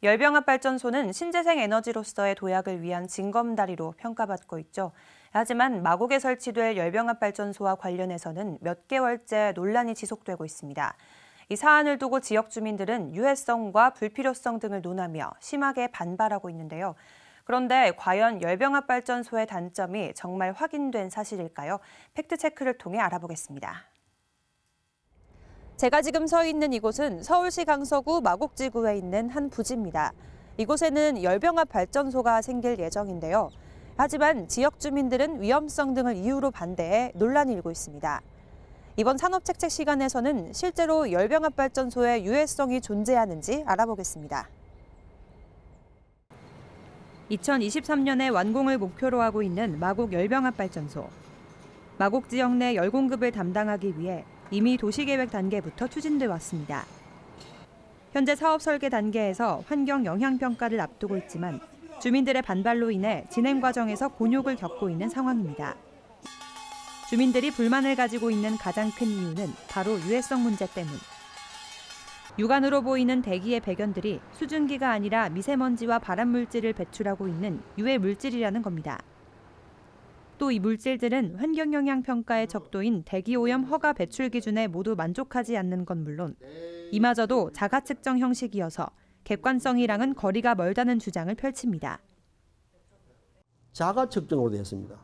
열병합 발전소는 신재생 에너지로서의 도약을 위한 징검다리로 평가받고 있죠. 하지만 마곡에 설치될 열병합 발전소와 관련해서는 몇 개월째 논란이 지속되고 있습니다. 이 사안을 두고 지역 주민들은 유해성과 불필요성 등을 논하며 심하게 반발하고 있는데요. 그런데 과연 열병합 발전소의 단점이 정말 확인된 사실일까요? 팩트체크를 통해 알아보겠습니다. 제가 지금 서 있는 이곳은 서울시 강서구 마곡지구에 있는 한 부지입니다. 이곳에는 열병합 발전소가 생길 예정인데요. 하지만 지역 주민들은 위험성 등을 이유로 반대해 논란이 일고 있습니다. 이번 산업책책 시간에서는 실제로 열병합 발전소의 유해성이 존재하는지 알아보겠습니다. 2023년에 완공을 목표로 하고 있는 마곡 열병합 발전소. 마곡 지역 내 열 공급을 담당하기 위해 이미 도시계획 단계부터 추진돼 왔습니다. 현재 사업 설계 단계에서 환경 영향 평가를 앞두고 있지만 주민들의 반발로 인해 진행 과정에서 곤욕을 겪고 있는 상황입니다. 주민들이 불만을 가지고 있는 가장 큰 이유는 바로 유해성 문제 때문. 육안으로 보이는 대기의 배견들이 수증기가 아니라 미세먼지와 발암물질을 배출하고 있는 유해 물질이라는 겁니다. 또 이 물질들은 환경영향평가의 적도인 대기오염 허가 배출 기준에 모두 만족하지 않는 건 물론 이마저도 자가측정 형식이어서 객관성이랑은 거리가 멀다는 주장을 펼칩니다. 자가측정으로 되어 있습니다.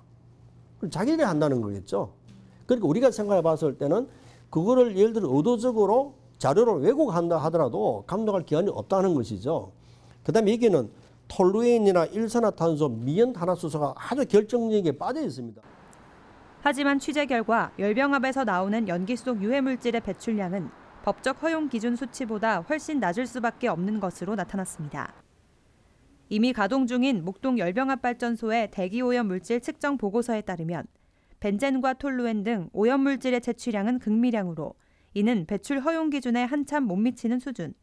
자기들이 한다는 거겠죠. 그러니까 우리가 생각해 봤을 때는 그거를 예를 들어 의도적으로 자료를 왜곡한다 하더라도 감독할 기한이 없다는 것이죠. 그다음에 여기는 톨루엔이나 일산화탄소, 미연탄화수소가 아주 결정적이게 빠져 있습니다. 하지만 취재 결과 열병합에서 나오는 연기 속 유해물질의 배출량은 법적 허용 기준 수치보다 훨씬 낮을 수밖에 없는 것으로 나타났습니다. 이미 가동 중인 목동 열병합 발전소의 대기오염 물질 측정 보고서에 따르면 벤젠과 톨루엔 등 오염물질의 채취량은 극미량으로 이는 배출 허용 기준에 한참 못 미치는 수준.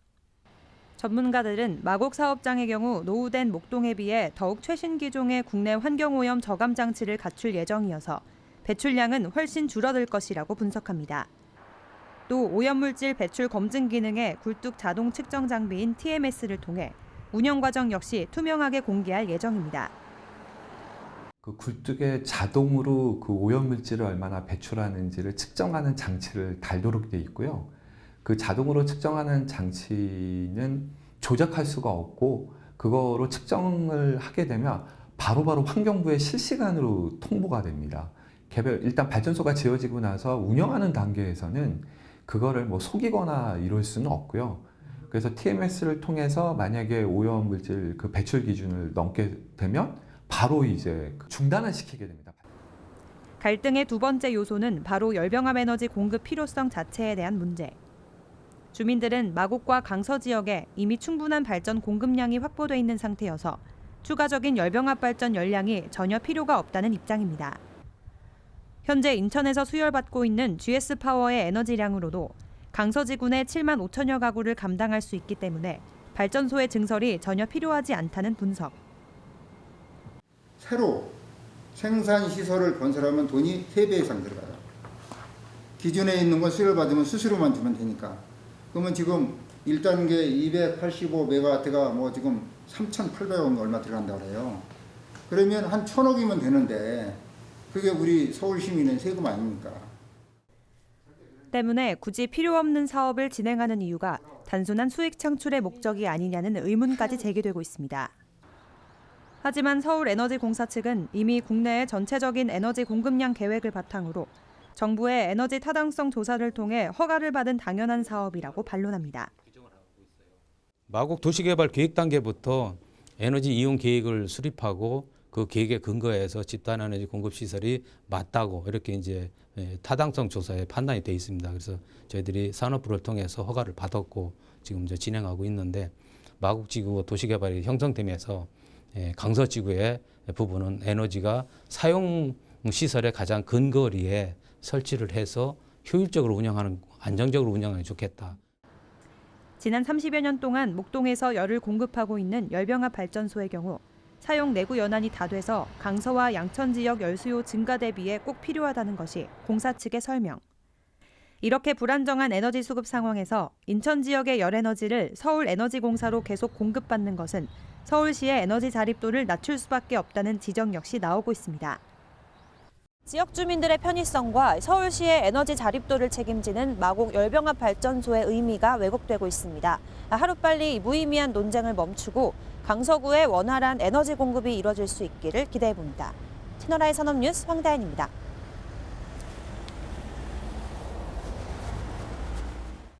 전문가들은 마곡 사업장의 경우 노후된 목동에 비해 더욱 최신 기종의 국내 환경오염 저감 장치를 갖출 예정이어서 배출량은 훨씬 줄어들 것이라고 분석합니다. 또 오염물질 배출 검증 기능의 굴뚝 자동 측정 장비인 TMS를 통해 운영 과정 역시 투명하게 공개할 예정입니다. 그 굴뚝에 자동으로 그 오염물질을 얼마나 배출하는지를 측정하는 장치를 달도록 되어 있고요. 그 자동으로 측정하는 장치는 조작할 수가 없고 그거로 측정을 하게 되면 바로바로 환경부에 실시간으로 통보가 됩니다. 일단 발전소가 지어지고 나서 운영하는 단계에서는 그거를 뭐 속이거나 이럴 수는 없고요. 그래서 TMS를 통해서 만약에 오염물질 그 배출 기준을 넘게 되면 바로 이제 중단을 시키게 됩니다. 갈등의 두 번째 요소는 바로 열병합 에너지 공급 필요성 자체에 대한 문제. 주민들은 마곡과 강서 지역에 이미 충분한 발전 공급량이 확보돼 있는 상태여서 추가적인 열병합 발전 열량이 전혀 필요가 없다는 입장입니다. 현재 인천에서 수혈받고 있는 GS파워의 에너지량으로도 강서지군의 7만 5천여 가구를 감당할 수 있기 때문에 발전소의 증설이 전혀 필요하지 않다는 분석. 새로 생산시설을 건설하면 돈이 3배 이상 들어가요. 기존에 있는 건 수요를 받으면 수수료만 주면 되니까. 그러면 지금 1단계 285메가와트가 뭐 지금 3,800원 얼마 들어간다고 그래요. 그러면 한 1,000억이면 되는데 그게 우리 서울 시민의 세금 아닙니까? 때문에 굳이 필요 없는 사업을 진행하는 이유가 단순한 수익 창출의 목적이 아니냐는 의문까지 제기되고 있습니다. 하지만 서울에너지공사 측은 이미 국내의 전체적인 에너지 공급량 계획을 바탕으로 정부의 에너지 타당성 조사를 통해 허가를 받은 당연한 사업이라고 반론합니다. 마곡 도시개발 계획 단계부터 에너지 이용 계획을 수립하고 그 계획에 근거해서 집단 에너지 공급 시설이 맞다고 이렇게 이제 타당성 조사에 판단이 돼 있습니다. 그래서 저희들이 산업부를 통해서 허가를 받았고 지금 이제 진행하고 있는데 마곡지구 도시개발이 형성되면서 강서지구의 부분은 에너지가 사용 시설의 가장 근거리에 설치를 해서 효율적으로 운영하는, 안정적으로 운영하는 게 좋겠다. 지난 30여 년 동안 목동에서 열을 공급하고 있는 열병합 발전소의 경우 사용 내구 연한이 다 돼서 강서와 양천 지역 열 수요 증가 대비에 꼭 필요하다는 것이 공사 측의 설명. 이렇게 불안정한 에너지 수급 상황에서 인천 지역의 열에너지를 서울에너지공사로 계속 공급받는 것은 서울시의 에너지 자립도를 낮출 수밖에 없다는 지적 역시 나오고 있습니다. 지역 주민들의 편의성과 서울시의 에너지 자립도를 책임지는 마곡 열병합 발전소의 의미가 왜곡되고 있습니다. 하루빨리 무의미한 논쟁을 멈추고 강서구의 원활한 에너지 공급이 이뤄질 수 있기를 기대해봅니다. 채널I 산업뉴스 황다현입니다.